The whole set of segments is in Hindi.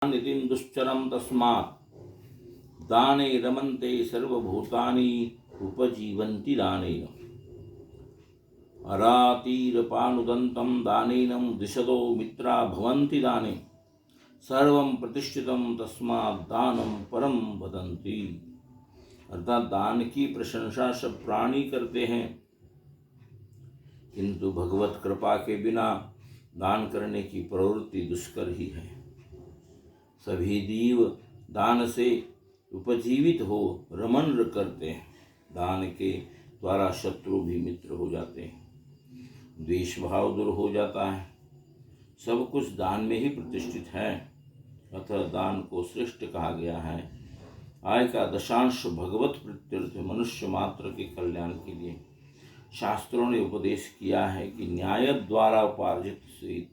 नितिन दुश्चरम तस्मात् दाने रमन्ते सर्वभूतानि उपजीवन्ति दानेन अरातीरपानुदन्तं दानेनं दिशतो मित्रा भवन्ति दाने सर्वं प्रतिष्ठितं तस्मात् दानं परम वदन्ति। अर्थात दान की प्रशंसा सब प्राणी करते हैं, किंतु भगवत कृपा के बिना दान करने की प्रवृत्ति दुष्कर ही है। सभी जीव दान से उपजीवित हो रमन करते हैं। दान के द्वारा शत्रु भी मित्र हो जाते हैं, द्वेष भाव दूर हो जाता है। सब कुछ दान में ही प्रतिष्ठित है, अतः दान को श्रेष्ठ कहा गया है। आय का दशांश भगवत प्रत्यर्थ मनुष्य मात्र के कल्याण के लिए शास्त्रों ने उपदेश किया है कि न्याय द्वारा उपार्जित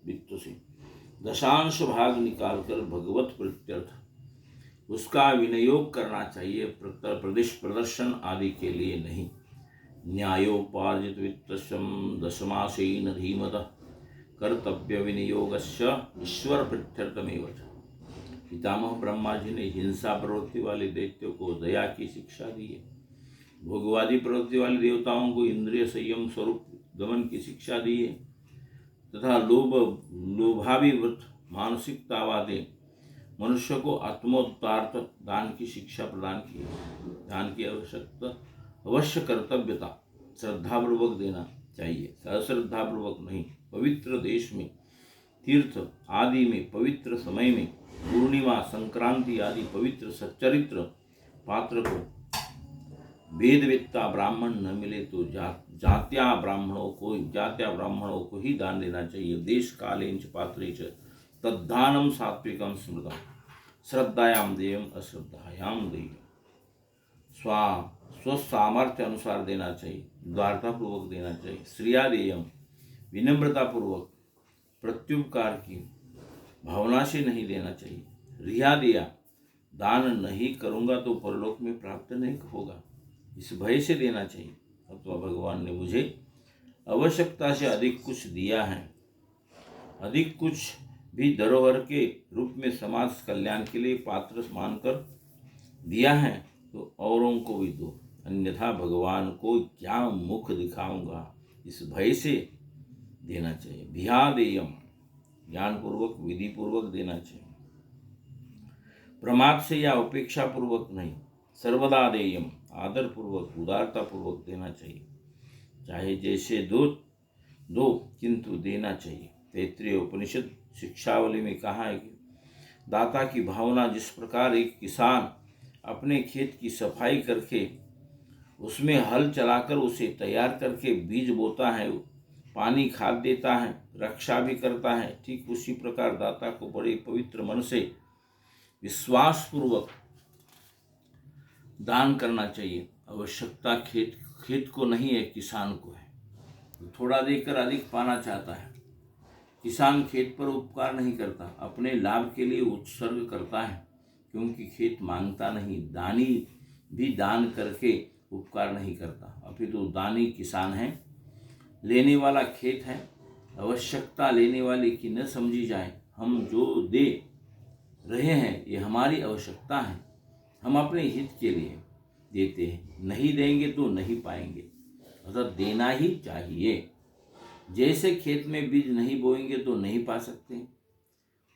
वित्त से दशांश भाग निकालकर भगवत प्रत्यर्थ उसका विनियोग करना चाहिए, प्रदर्शन आदि के लिए नहीं। न्यायोपार्जित वित्तस्यम दशमासेन धीमतः कर्तव्य विनियोगस्य ईश्वर प्रत्यर्थमेव। पितामह ब्रह्मा जी ने हिंसा प्रवृत्ति वाले दैत्यों को दया की शिक्षा दी है। भोगवादी प्रवृत्ति वाले देवताओं को इंद्रिय संयम स्वरूप दमन की शिक्षा दी है, तथा लोभाभिवृत मानसिकता वाले मनुष्य को आत्मोत्तार्थ दान की शिक्षा प्रदान की है। दान की आवश्यकता अवश्य कर्तव्यता श्रद्धापूर्वक देना चाहिए, अश्रद्धापूर्वक नहीं। पवित्र देश में, तीर्थ आदि में, पवित्र समय में, पूर्णिमा संक्रांति आदि पवित्र सच्चरित्र पात्र को वेदवेत्ता ब्राह्मण न मिले तो जात्या ब्राह्मणों को ही दान देना चाहिए। देश कालेंच पात्रेच तद्दानम सात्विकम स्मृतम श्रद्धायाम देयम अश्रद्धायाम देयम। स्वसामर्थ्य अनुसार देना चाहिए, उदारतापूर्वक देना चाहिए। श्रिया देयम विनम्रतापूर्वक प्रत्युपकार की भावना से नहीं देना चाहिए। रिया दिया दान नहीं करूँगा तो परलोक में प्राप्त नहीं होगा, इस भय से देना चाहिए। अथवा भगवान ने मुझे आवश्यकता से अधिक कुछ दिया है, अधिक कुछ भी धरोहर के रूप में समाज कल्याण के लिए पात्र मानकर दिया है तो औरों को भी दो, अन्यथा भगवान को क्या मुख दिखाऊंगा, इस भय से देना चाहिए। भियादेयम ज्ञानपूर्वक विधिपूर्वक देना चाहिए, प्रमाद से या उपेक्षा पूर्वक नहीं। सर्वदा देयम आदरपूर्वक उदारतापूर्वक देना चाहिए, चाहे जैसे दो किंतु देना चाहिए। तैत्रीय उपनिषद शिक्षावली में कहा है कि दाता की भावना जिस प्रकार एक किसान अपने खेत की सफाई करके उसमें हल चलाकर उसे तैयार करके बीज बोता है, पानी खाद देता है, रक्षा भी करता है, ठीक उसी प्रकार दाता को बड़े पवित्र मन से विश्वासपूर्वक दान करना चाहिए। आवश्यकता खेत को नहीं है, किसान को है। तो थोड़ा देकर अधिक पाना चाहता है। किसान खेत पर उपकार नहीं करता, अपने लाभ के लिए उत्सर्ग करता है, क्योंकि खेत मांगता नहीं। दानी भी दान करके उपकार नहीं करता, अपितु दानी किसान है, लेने वाला खेत है। आवश्यकता लेने वाले की न समझी जाए। हम जो दे रहे हैं ये हमारी आवश्यकता है, हम अपने हित के लिए देते हैं। नहीं देंगे तो नहीं पाएंगे, अतः देना ही चाहिए। जैसे खेत में बीज नहीं बोएंगे तो नहीं पा सकते।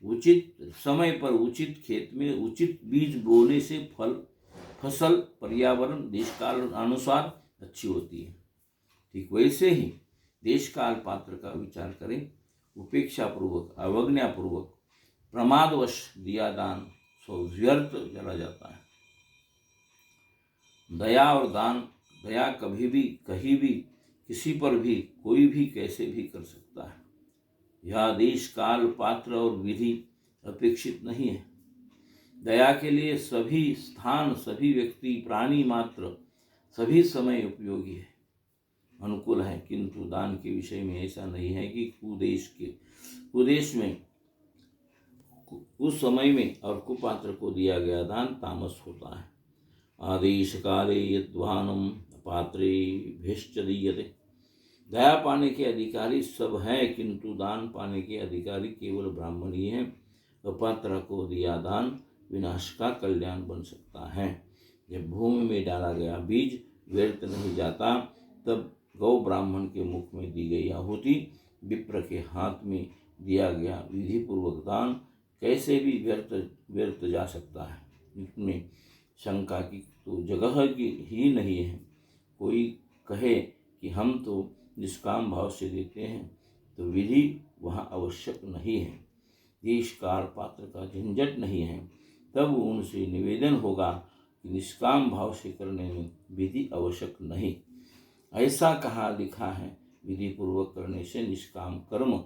उचित समय पर उचित खेत में उचित बीज बोने से फसल पर्यावरण देश काल अनुसार अच्छी होती है। ठीक वैसे ही देश काल पात्र का विचार करें। उपेक्षा पूर्वक, अवज्ञापूर्वक, प्रमादवश दिया दान सो व्यर्थ चला जाता है। दया और दान, दया कभी भी कहीं भी किसी पर भी कोई भी कैसे भी कर सकता है। यह देश काल पात्र और विधि अपेक्षित नहीं है। दया के लिए सभी स्थान, सभी व्यक्ति, प्राणी मात्र, सभी समय उपयोगी है, अनुकूल है। किंतु दान के विषय में ऐसा नहीं है कि कुदेश में, उस समय में और कुपात्र को दिया गया दान तामस होता है। आदेश काले यद्वानम पात्रे भेश्च दीयते। दया पाने के अधिकारी सब हैं, किंतु दान पाने के अधिकारी केवल ब्राह्मण ही हैं। अपात्र को दिया दान विनाश का कल्याण बन सकता है। जब भूमि में डाला गया बीज व्यर्थ नहीं जाता, तब गौ ब्राह्मण के मुख में दी गई आहुति, विप्र के हाथ में दिया गया विधि पूर्वक दान कैसे भी व्यर्थ जा सकता है। इसमें शंका की तो जगह की ही नहीं है। कोई कहे कि हम तो निष्काम भाव से देते हैं, तो विधि वहाँ आवश्यक नहीं है, देश काल पात्र का झंझट नहीं है, तब उनसे निवेदन होगा कि निष्काम भाव से करने में विधि आवश्यक नहीं। ऐसा कहा लिखा है, विधि पूर्वक करने से निष्काम कर्म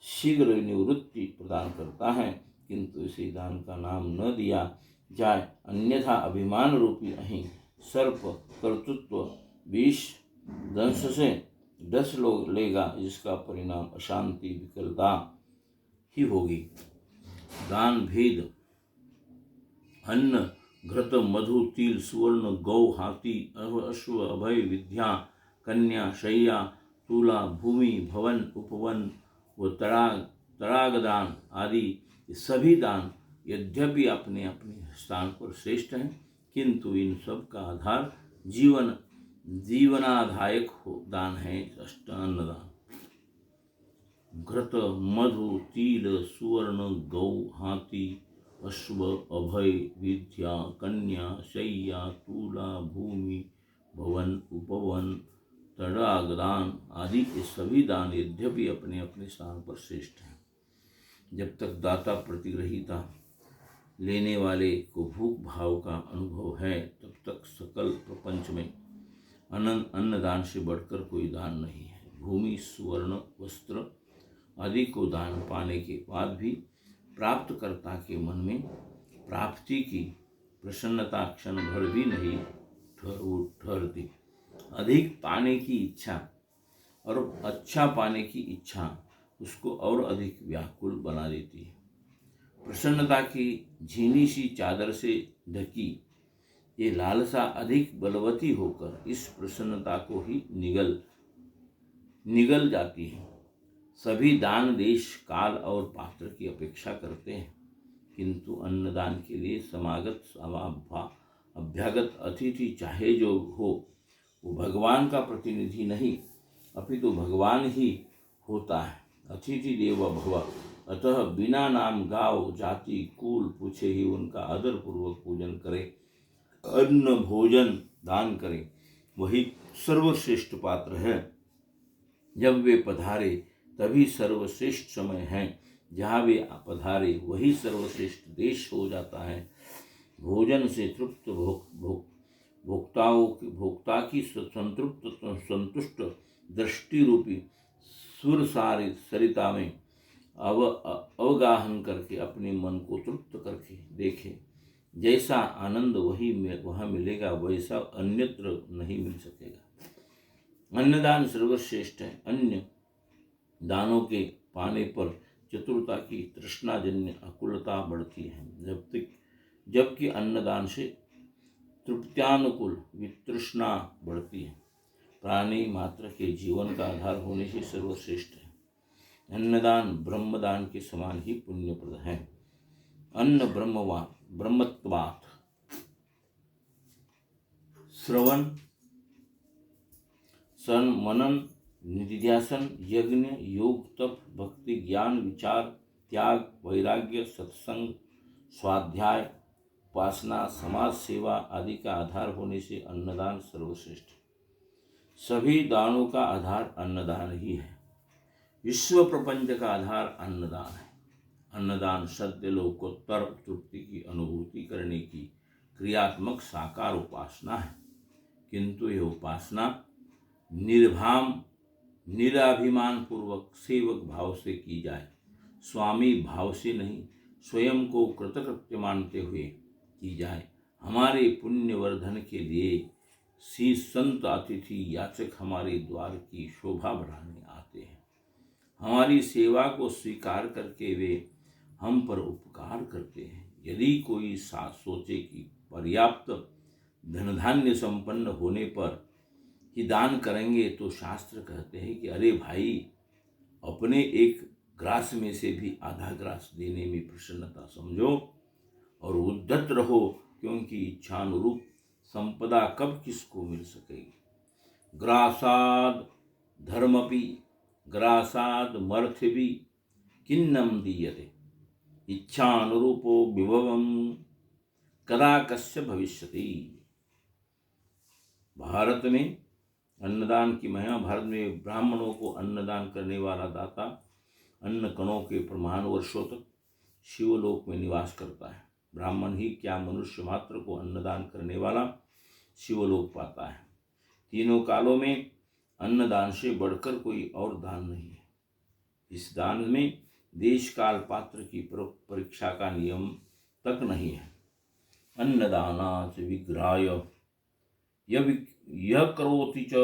शीघ्र निवृत्ति प्रदान करता है, किंतु इसे दान का नाम न दिया जाए, अन्यथा अभिमान रूपी अहीं सर्प कर्तृत्व विष दंश से डस लेगा, जिसका परिणाम अशांति विकलता ही होगी। दान भेद अन्न घृत मधु तिल सुवर्ण गौ हाथी अश्व अभय विद्या कन्या शय्या तुला भूमि भवन उपवन व तड़ागदान आदि सभी दान यद्यपि अपने अपने स्थान पर श्रेष्ठ हैं, किंतु इन सब का आधार जीवनाधायक दान है अष्टान्न दान। घृत मधु तिल सुवर्ण गौ हाथी अश्व अभय विद्या कन्या शय्या तुला भूमि भवन उपवन तड़ागदान आदि ये सभी दान यद्यपि अपने अपने स्थान पर श्रेष्ठ हैं। जब तक दाता प्रतिग्रहीता लेने वाले को भूख भाव का अनुभव है, तब तक सकल प्रपंच में अन्नदान से बढ़कर कोई दान नहीं है। भूमि सुवर्ण वस्त्र आदि को दान पाने के बाद भी प्राप्तकर्ता के मन में प्राप्ति की प्रसन्नता क्षण भर भी नहीं ठहरती। अधिक पाने की इच्छा और अच्छा पाने की इच्छा उसको और अधिक व्याकुल बना देती है। प्रसन्नता की झीनी सी चादर से ढकी ये लालसा अधिक बलवती होकर इस प्रसन्नता को ही निगल जाती है। सभी दान देश काल और पात्र की अपेक्षा करते हैं, किंतु अन्नदान के लिए समागत अभ्यागत अतिथि चाहे जो हो, वो भगवान का प्रतिनिधि नहीं अपितु भगवान ही होता है। अतिथि देवो भव, अतः बिना नाम गाँव जाति कुल पूछे ही उनका आदर पूर्वक पूजन करे, अन्न भोजन दान करे, वही सर्वश्रेष्ठ पात्र है। जब वे पधारे तभी सर्वश्रेष्ठ समय है, जहाँ वे पधारे वही सर्वश्रेष्ठ देश हो जाता है। भोजन से तृप्त भोक्ता की संतुष्ट दृष्टि रूपी सुर सरिता में अवगाहन करके अपने मन को तृप्त करके देखे। जैसा आनंद वहाँ मिलेगा, वैसा अन्यत्र नहीं मिल सकेगा। अन्नदान सर्वश्रेष्ठ है। अन्य दानों के पाने पर चतुरता की तृष्णाजन्य आकुलता बढ़ती है, जबकि अन्नदान से तृप्त्यानुकूल वितृष्णा बढ़ती है। प्राणी मात्र के जीवन का आधार होने से सर्वश्रेष्ठ है। अन्नदान ब्रह्मदान के समान ही पुण्यप्रद है। अन्न ब्रह्मत्वात् श्रवण मनन निधिध्यासन यज्ञ योग तप भक्ति ज्ञान विचार त्याग वैराग्य सत्संग स्वाध्याय उपासना समाज सेवा आदि का आधार होने से अन्नदान सर्वश्रेष्ठ। सभी दानों का आधार अन्नदान ही है। विश्व प्रपंच का आधार अन्नदान है। अन्नदान सत्य लोकोत्तर तृप्ति की अनुभूति करने की क्रियात्मक साकार उपासना है, किंतु यह उपासना निराभिमान पूर्वक सेवक भाव से की जाए, स्वामी भाव से नहीं, स्वयं को कृतकृत्य मानते हुए की जाए। हमारे पुण्यवर्धन के लिए संत अतिथि याचक हमारे द्वार की शोभा बढ़ाने आते हैं। हमारी सेवा को स्वीकार करके वे हम पर उपकार करते हैं। यदि कोई सोचे कि पर्याप्त धनधान्य संपन्न होने पर ही दान करेंगे, तो शास्त्र कहते हैं कि अरे भाई, अपने एक ग्रास में से भी आधा ग्रास देने में प्रसन्नता समझो और उद्यत रहो, क्योंकि इच्छानुरूप संपदा कब किसको मिल सकेगी। ग्रासाद धर्मपि ग्रासाद मर्थि किन्नम दीयते इच्छानुरूपो विभवम कदा कस्य भविष्यति। भारत में अन्नदान की महिमा। भारत में ब्राह्मणों को अन्नदान करने वाला दाता अन्न कणों के प्रमाण वर्षों तक शिवलोक में निवास करता है। ब्राह्मण ही क्या मनुष्य मात्र को अन्नदान करने वाला शिवलोक पाता है। तीनों कालों में अन्नदान से बढ़कर कोई और दान नहीं है। इस दान में देश काल पात्र की परीक्षा का नियम तक नहीं है। अन्नदानात् विग्रहाय यह करोति च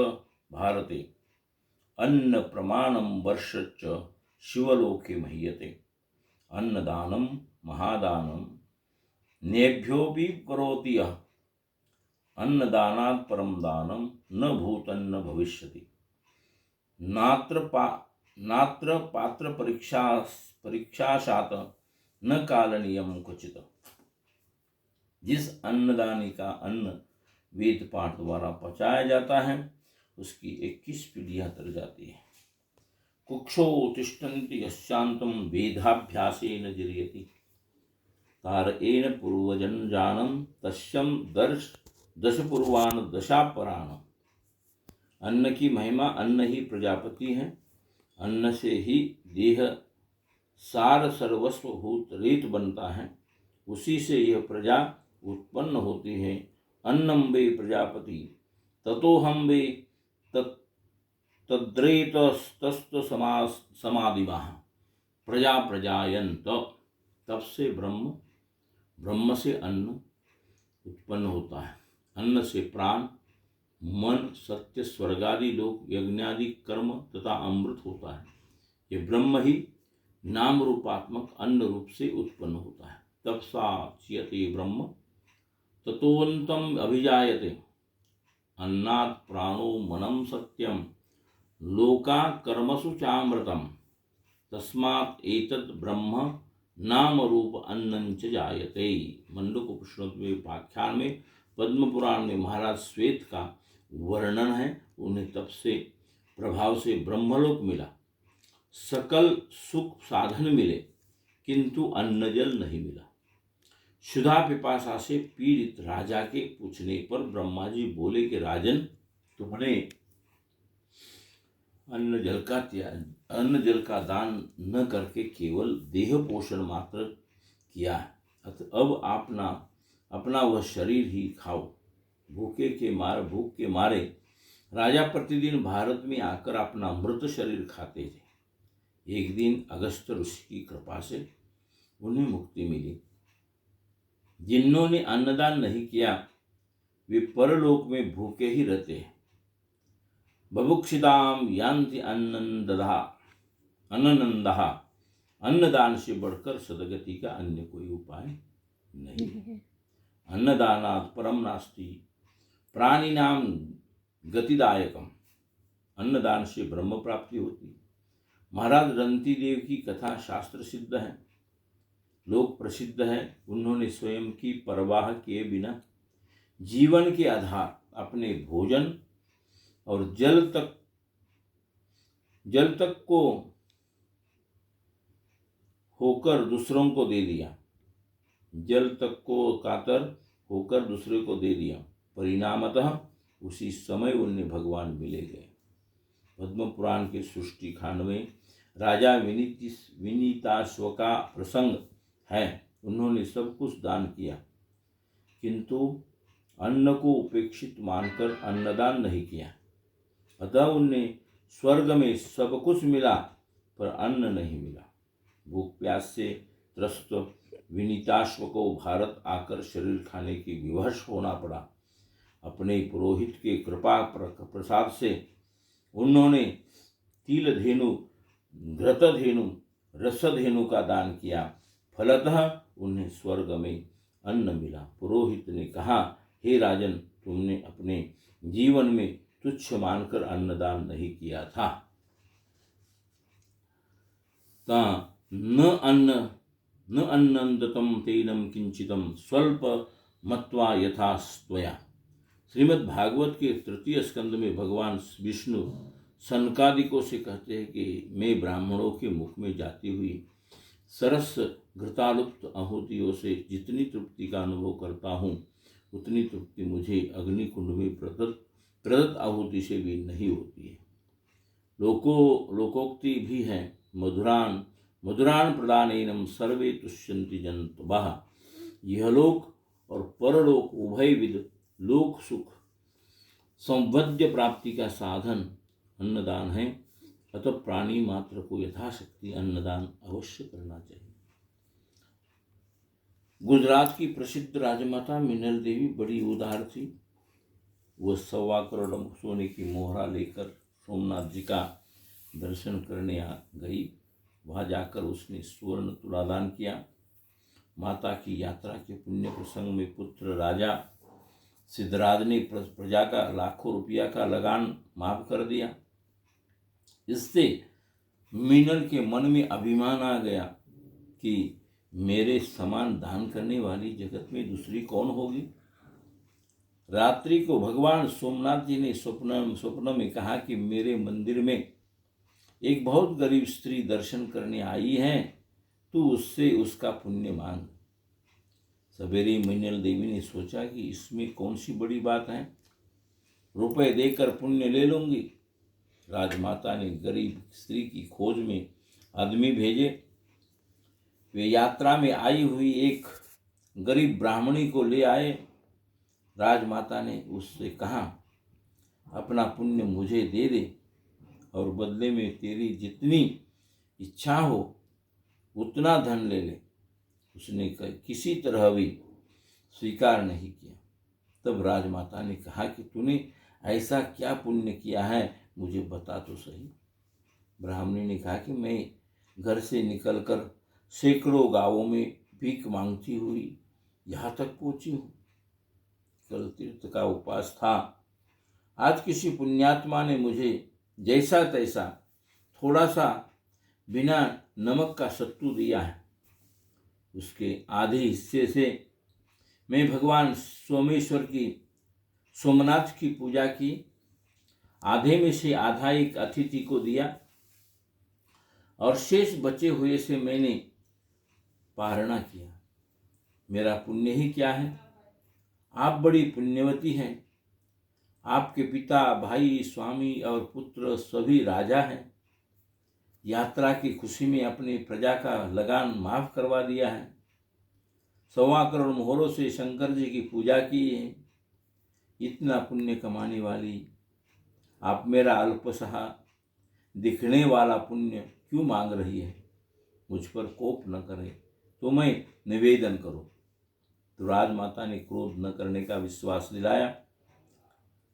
भारते अन्न प्रमाणम वर्षच्च शिवलोके मह्यते। अन्नदानम महादानम नेभ्योऽपि करोति यः अन्नदानात् परम दानम न भूतन्न भविष्यति। नात्र पात्र परीक्षाशात न काल नियम क्वचित। जिस अन्नदानी का अन्न वेद पाठ द्वारा पचाया जाता है उसकी 21 पीढ़ियां तर जाती है। कुक्षो तिष्ठन्ति यश्चान्तं वेदाभ्यासेन जिर्यति तारएन पूर्वजन्जानं तस्यं दश पूर्वान दशापराण। अन्न की महिमा। अन्न ही प्रजापति है। अन्न से ही देह सार सर्वस्वभूत रेत बनता है। उसी से यह प्रजा उत्पन्न होती है। अन्नम वे प्रजापति ततोहम वे तद्रेतस्तस्त समादिमाः प्रजा प्रजायन्त। तब से ब्रह्म से अन्न उत्पन्न होता है। अन्न से प्राण, मन, सत्य, स्वर्गादि लोक, यज्ञादि कर्म तथा अमृत होता है। ये ब्रह्म ही नाम रूपात्मक अन्न रूप से उत्पन्न होता है। तब सा चियते ब्रह्म ततोऽन्तम् अभिजायते अन्नात् प्राणो मनम सत्यम लोका कर्मसु चामृतम तस्मात् एतद् ब्रह्म नाम रूप अन्नञ्च जायते। मंडूक उपनिषद उपाख्यान में पद्म पुराण में महाराज श्वेत का वर्णन है। उन्हें तब से प्रभाव से ब्रह्मलोक मिला, सकल सुख साधन मिले, किंतु अन्न जल नहीं मिला। क्षुधा पिपासा से पीड़ित राजा के पूछने पर ब्रह्मा जी बोले कि राजन, तुमने अन्न जल का दान न करके केवल देह पोषण मात्र किया है। अब अपना वह शरीर ही खाओ। भूख के मारे राजा प्रतिदिन भारत में आकर अपना मृत शरीर खाते थे। एक दिन अगस्त्य ऋषि की कृपा से उन्हें मुक्ति मिली। जिन्होंने अन्नदान नहीं किया वे परलोक में भूखे ही रहते हैं। बभुक्षिताम यान्ति अन्ननंदः। अन्नदान से बढ़कर सदगति का अन्य कोई उपाय नहीं है। अन्नदानात् परम नास्ति प्राणिनाम गतिदायकम। अन्नदान से ब्रह्म प्राप्ति होती। महाराज रंती देव की कथा शास्त्र सिद्ध है, लोक प्रसिद्ध है। उन्होंने स्वयं की परवाह किए बिना जीवन के आधार अपने भोजन और जल तक को होकर दूसरों को दे दिया। जल तक को कातर होकर दूसरे को दे दिया। परिणामतः उसी समय उन्हें भगवान मिले गए। पद्म पुराण के सृष्टि खंड में राजा विनीताश्व का प्रसंग है। उन्होंने सब कुछ दान किया, किंतु अन्न को उपेक्षित मानकर अन्नदान नहीं किया। अतः उन्हें स्वर्ग में सब कुछ मिला पर अन्न नहीं मिला। भूख प्यास से त्रस्त विनीताश्व को भारत आकर शरीर खाने की विवश होना पड़ा। अपने पुरोहित के कृपा प्रसाद से उन्होंने तिलधेनु, घृतधेनु, रसधेनु का दान किया। फलतः उन्हें स्वर्ग में अन्न मिला। पुरोहित ने कहा, हे राजन, तुमने अपने जीवन में तुच्छ मानकर अन्नदान नहीं किया था। ता न अन्नदतम तेनम किंचितम स्वल्प मत्वा यथास्त्वया। श्रीमद् भागवत के तृतीय स्कंद में भगवान विष्णु सनकादिकों से कहते हैं कि मैं ब्राह्मणों के मुख में जाती हुई सरस घृतालुप्त आहुतियों से जितनी तृप्ति का अनुभव करता हूँ उतनी तृप्ति मुझे अग्निकुंड में प्रदत्त आहुति से भी नहीं होती है। लोकोक्ति भी है, मधुरान प्रदानेनम सर्वे तुष्यन्ति जन्तवः। यह लोक और परलोक उभय विद लोक सुख संवद्य प्राप्ति का साधन अन्नदान है। अतः प्राणी मात्र को यथाशक्ति अन्नदान अवश्य करना चाहिए। गुजरात की प्रसिद्ध राजमाता मिनल देवी बड़ी उदार थी। वह 1.25 करोड़ सोने की मोहरा लेकर सोमनाथ जी का दर्शन करने आ गई। वहाँ जाकर उसने स्वर्ण तुलादान किया। माता की यात्रा के पुण्य प्रसंग में पुत्र राजा सिद्धराज ने प्रजा का लाखों रुपया का लगान माफ कर दिया। इससे मीनल के मन में अभिमान आ गया कि मेरे समान दान करने वाली जगत में दूसरी कौन होगी। रात्रि को भगवान सोमनाथ जी ने स्वप्न में कहा कि मेरे मंदिर में एक बहुत गरीब स्त्री दर्शन करने आई है, तू उससे उसका पुण्य मांग। सवेरे मीनल देवी ने सोचा कि इसमें कौन सी बड़ी बात है, रुपए देकर पुण्य ले लूंगी। राजमाता ने गरीब स्त्री की खोज में आदमी भेजे। वे यात्रा में आई हुई एक गरीब ब्राह्मणी को ले आए। राजमाता ने उससे कहा, अपना पुण्य मुझे दे दे और बदले में तेरी जितनी इच्छा हो उतना धन ले ले। उसने किसी तरह भी स्वीकार नहीं किया। तब राजमाता ने कहा कि तूने ऐसा क्या पुण्य किया है, मुझे बता तो सही। ब्राह्मणी ने कहा कि मैं घर से निकलकर सैकड़ों गांवों में भीख मांगती हुई यहाँ तक पहुंची हूँ। कल तीर्थ का उपवास था। आज किसी पुण्यात्मा ने मुझे जैसा तैसा थोड़ा सा बिना नमक का सत्तू दिया है। उसके आधे हिस्से से मैं भगवान सोमेश्वर की सोमनाथ की पूजा की। आधे में से आधा एक अतिथि को दिया और शेष बचे हुए से मैंने पारणा किया। मेरा पुण्य ही क्या है। आप बड़ी पुण्यवती हैं। आपके पिता, भाई, स्वामी और पुत्र सभी राजा हैं। यात्रा की खुशी में अपनी प्रजा का लगान माफ करवा दिया है। 1.25 करोड़ मोहरों से शंकर जी की पूजा की है। इतना पुण्य कमाने वाली आप मेरा अल्पसहा दिखने वाला पुण्य क्यों मांग रही है। मुझ पर कोप न करें तो मैं निवेदन करूं। तो राजमाता ने क्रोध न करने का विश्वास दिलाया।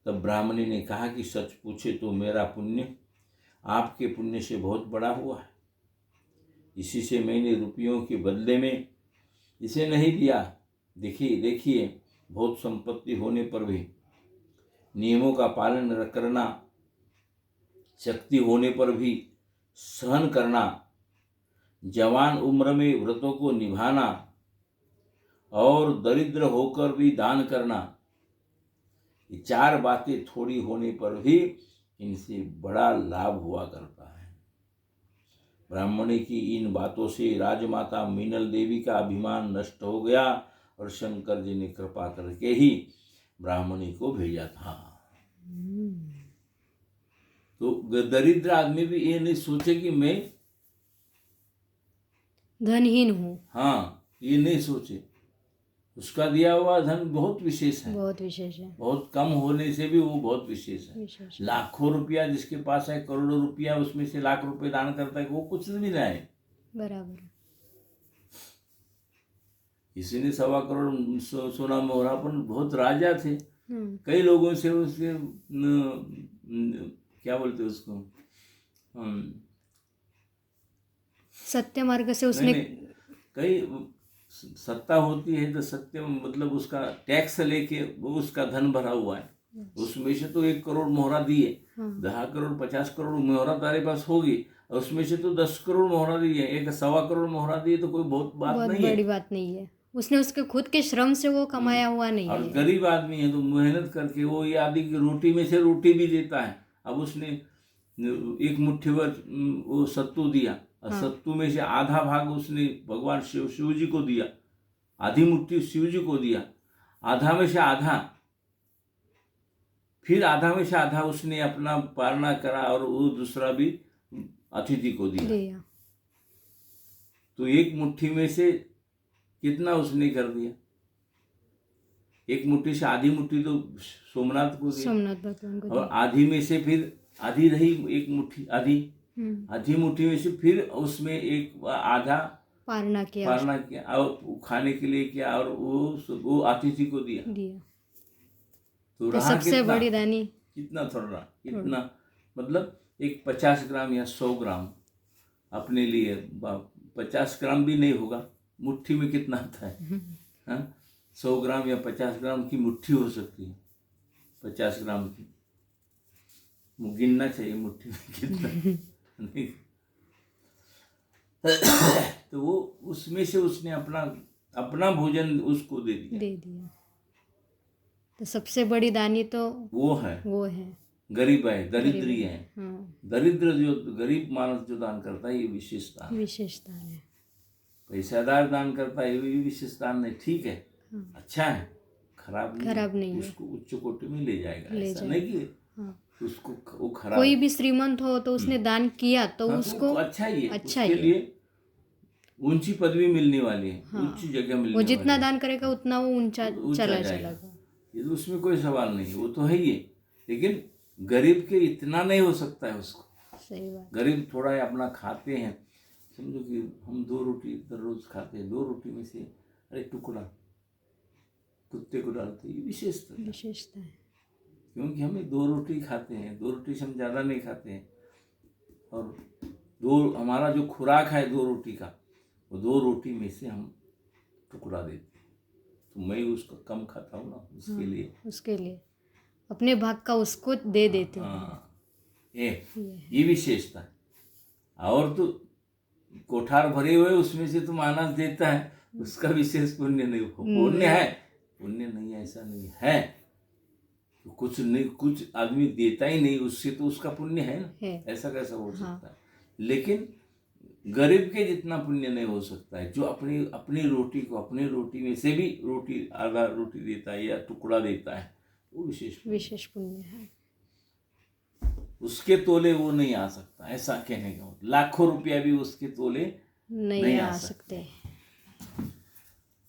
तब ब्राह्मणी ने कहा कि सच पूछे तो मेरा पुण्य आपके पुण्य से बहुत बड़ा हुआ है। इसी से मैंने रुपयों के बदले में इसे नहीं दिया। देखिए बहुत संपत्ति होने पर भी नियमों का पालन करना, शक्ति होने पर भी सहन करना, जवान उम्र में व्रतों को निभाना और दरिद्र होकर भी दान करना, ये 4 बातें थोड़ी होने पर भी इनसे बड़ा लाभ हुआ करता है। ब्राह्मणी की इन बातों से राजमाता मीनल देवी का अभिमान नष्ट हो गया और शंकर जी ने कृपा करके ही ब्राह्मणी को भेजा था। तो दरिद्र आदमी भी ये नहीं सोचे कि मैं धनहीन हूँ। हाँ, ये नहीं सोचे। उसका दिया हुआ धन बहुत विशेष है, बहुत विशेष है। बहुत कम होने से भी वो बहुत विशेष है। लाखों रुपया जिसके पास है, करोड़ों रुपया, उसमें से लाख रुपए दान करता है, वो कुछ भी नहीं है। बराबर। इसी ने 1.25 करोड़ सोना मोहरा, पर बहुत राजा थे। कई लोगों से उसके क्या बोलते उसको, सत्य मार्ग से उसने कई सत्ता होती है तो सत्य मतलब उसका टैक्स लेके वो उसका धन भरा हुआ है। उसमें से तो 1 करोड़ मोहरा दिए, 10 करोड़ 50 करोड़ मोहरा तारे पास होगी उसमें से तो 10 करोड़ मोहरा दी है, 1 सवा करोड़ मोहरा दी तो कोई बहुत बात बहुत नहीं है। बड़ी बात नहीं है, उसने उसके खुद के श्रम से वो कमाया हुआ नहीं और है। गरीब आदमी है तो मेहनत करके वो ये आदि की रोटी में से रोटी भी देता है। अब उसने एक मुट्ठी भर वो सत्तू दिया और सत्तू में से आधा भाग उसने भगवान शिव जी को दिया, आधी मुट्ठी शिव जी को दिया, आधा में से आधा, फिर आधा में से आधा उसने अपना पालना करा और वो दूसरा भी अतिथि को दिया। तो एक मुट्ठी में से कितना उसने कर दिया? एक मुट्ठी से आधी मुट्ठी तो सोमनाथ को दिया, सोमनाथ भगवान को और आधी में से फिर आधी रही एक मुट्ठी, आधी मुट्ठी में से फिर उसमें एक आधा पालना किया और खाने के लिए किया और वो अतिथि को दिया। तो रहा सबसे कितना? बड़ी दानी कितना थोड़ा, कितना मतलब एक 50 ग्राम या 100 ग्राम अपने लिए, 50 ग्राम भी नहीं होगा, मुट्ठी में कितना आता है? हाँ, 100 ग्राम या 50 ग्राम की मुट्ठी हो सकती है, 50 ग्राम की, वो गिनना चाहिए मुट्ठी में कितना नहीं। तो वो उसमें से उसने अपना भोजन उसको दे दिया। तो सबसे बड़ी दानी तो वो है गरीब है, दरिद्री है। दरिद्र जो गरीब मानस जो दान करता है ये विशेषता है। पैसादार दान करता है ये विशेषता नहीं, ठीक है, अच्छा है, खराब नहीं, उसको उच्च कोटि में ले जाएगा, ऐसा नहीं कि उसको वो खराब। कोई भी श्रीमंत हो तो उसने दान किया तो उसको अच्छा ही है, उसके लिए ऊंची पदवी मिलने वाली है, उच्च जगह मिलने वाली है। वो जितना दान करेगा उतना वो ऊंचा चला जाएगा, ये तो उसमें कोई सवाल नहीं है, वो तो है ही है। लेकिन गरीब के इतना नहीं हो सकता है उसको। सही बात। गरीब थोड़ा अपना खाते हैं, समझो कि हम 2 रोटी रोज खाते हैं, 2 रोटी में से अरे टुकड़ा कुत्ते को डालते, ये विशेषता है। क्योंकि हमें 2 रोटी खाते हैं, 2 रोटी से हम ज़्यादा नहीं खाते हैं, और हमारा जो खुराक है 2 रोटी का, वो 2 रोटी में से हम टुकड़ा देते हैं, तो मैं उसको कम खाता हूँ ना, उसके लिए अपने भाग का उसको दे देते हैं। ये विशेषता है। और तो कोठार भरे हुए उसमें से तो मानस देता है, उसका विशेष पुण्य नहीं, पुण्य नहीं है, ऐसा नहीं है। तो कुछ आदमी देता ही नहीं, उससे तो उसका पुण्य है ना, ऐसा कैसा हो सकता है? लेकिन गरीब के जितना पुण्य नहीं हो सकता है, जो अपनी रोटी को, अपनी रोटी में से भी रोटी, आधा रोटी देता है या टुकड़ा देता है, वो विशेष पुण्य है। उसके तोले वो नहीं आ सकता, ऐसा कहने का मतलब लाखों रुपया भी उसके तोले नहीं आ सकते।